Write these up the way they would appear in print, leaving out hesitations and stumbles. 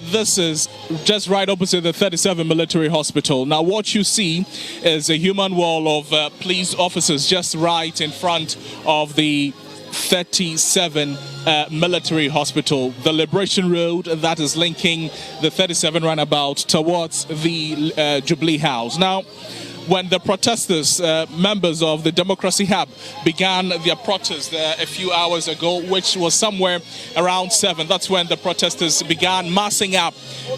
This is just right opposite the 37 military hospital. Now what you see is a human wall of police officers just right in front of the 37 military hospital. The Liberation Road that is linking the 37 roundabout towards the Jubilee House. Now, when the protesters, members of the Democracy Hub, began their protest a few hours ago, which was somewhere around 7, that's when the protesters began massing up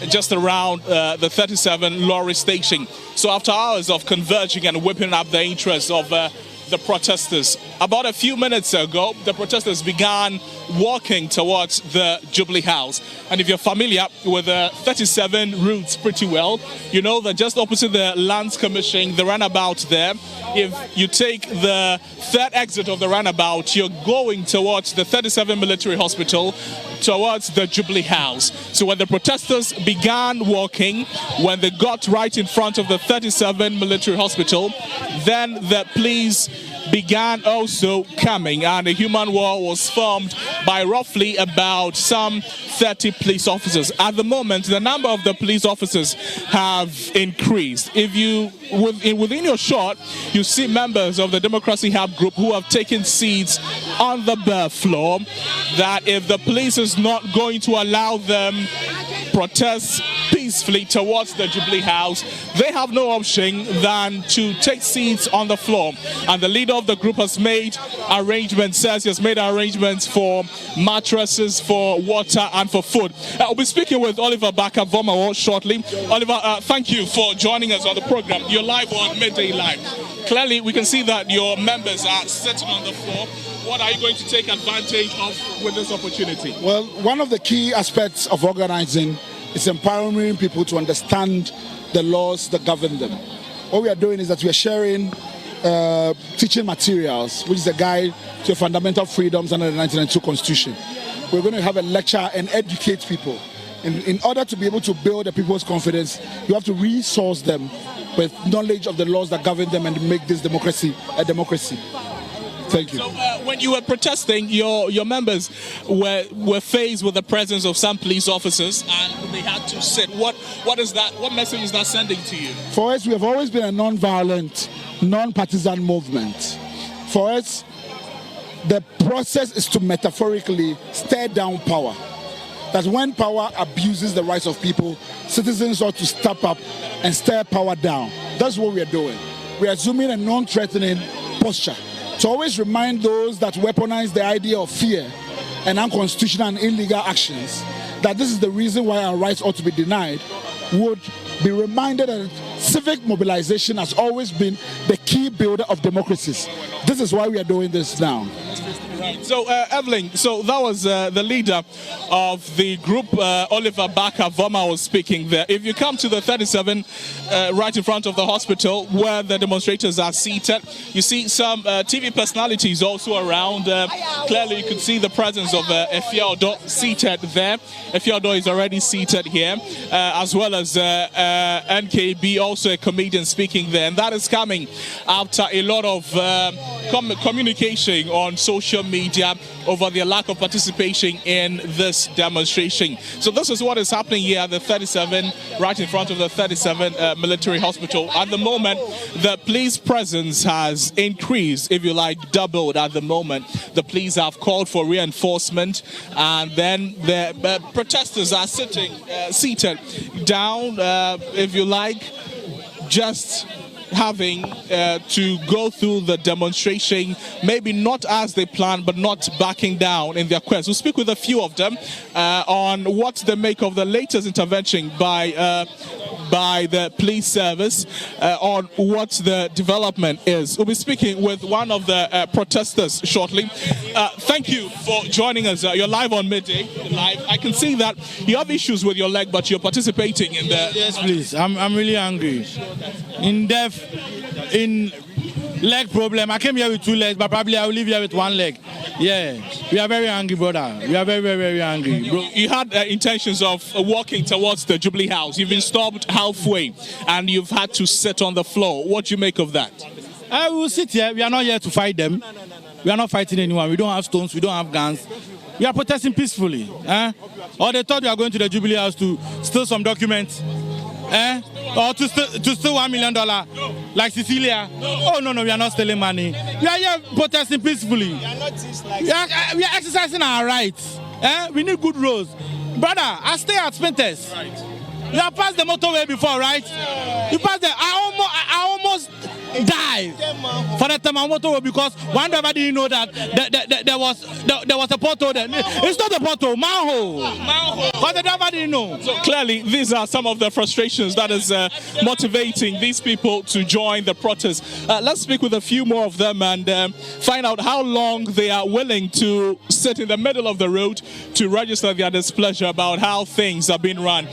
just around the 37 lorry station. So after hours of converging and whipping up the interest of the protesters, about a few minutes ago, the protesters began walking towards the Jubilee House. And if you're familiar with the 37 routes pretty well, you know that just opposite the Lands Commission, the runabout there, if you take the third exit of the runabout, you're going towards the 37 military hospital, towards the Jubilee House. So when the protesters began walking, when they got right in front of the 37 military hospital, then the police began also coming, and a human wall was formed by roughly about some 30 police officers. At the moment, the number of the police officers have increased. If you within your shot, you see members of the Democracy Hub group who have taken seats on the bare floor, that if the police is not going to allow them protest peacefully towards the Jubilee House, they have no option than to take seats on the floor. And the leader of the group has made arrangements, says he has made arrangements for mattresses, for water and for food. I'll be speaking with Oliver Baka-Vomawo shortly. Oliver, thank you for joining us on the program. You're live on Midday Live. Clearly, we can see that your members are sitting on the floor. What are you going to take advantage of with this opportunity? Well, one of the key aspects of organizing is empowering people to understand the laws that govern them. What we are doing is that we are sharing teaching materials, which is a guide to fundamental freedoms under the 1992 Constitution. We're going to have a lecture and educate people. In order to be able to build the people's confidence, you have to resource them with knowledge of the laws that govern them and make this democracy a democracy. Thank you. So when you were protesting, your members were faced with the presence of some police officers and they had to sit. What is that? What message is that sending to you? For us, we have always been a non-violent, non-partisan movement. For us, the process is to metaphorically stare down power. That when power abuses the rights of people, citizens ought to step up and stare power down. That's what we are doing. We are assuming a non-threatening posture to always remind those that weaponize the idea of fear and unconstitutional and illegal actions that this is the reason why our rights ought to be denied, would be reminded that civic mobilization has always been the key builder of democracies. This is why we are doing this now. Right. So, Evelyn, so that was the leader of the group, Oliver Baka-Vomawo was speaking there. If you come to the 37 right in front of the hospital where the demonstrators are seated, you see some TV personalities also around. Clearly, you can see the presence of Efiado seated there. Efiado is already seated here, as well as NKB, also a comedian speaking there. And that is coming after a lot of communication on social media over their lack of participation in this demonstration. So this is what is happening here at the 37, right in front of the 37 military hospital. At the moment, the police presence has increased, if you like, doubled at the moment. The police have called for reinforcement, and then the protesters are seated down, if you like, just having to go through the demonstration, maybe not as they planned, but not backing down in their quest. We'll speak with a few of them on what they make of the latest intervention by the police service on what the development is. We'll be speaking with one of the protesters shortly. Thank you for joining us. You're live on Midday Live. I can see that you have issues with your leg, but you're participating in the... Yes, please. I'm really angry. In leg problem. I came here with 2 legs, but probably I will leave here with 1 leg. Yeah, we are very angry, brother. We are very, very, very angry. Bro. You had intentions of walking towards the Jubilee House. You've been stopped halfway, and you've had to sit on the floor. What do you make of that? I will sit here. We are not here to fight them. We are not fighting anyone. We don't have stones. We don't have guns. We are protesting peacefully. Or they thought we are going to the Jubilee House to steal some documents. Or to steal $1 million like Cecilia. Oh, no, we are not stealing money. We are here protesting peacefully. We are exercising our rights. We need good roads. Brother, I stay at Spintex. Right. You have passed the motorway before, right? You passed I almost died for the Tema motorway because one driver didn't know that there was a pothole there. It's not a pothole, manhole. But the driver didn't know. So clearly, these are some of the frustrations that is motivating these people to join the protest. Let's speak with a few more of them and find out how long they are willing to sit in the middle of the road to register their displeasure about how things are being run.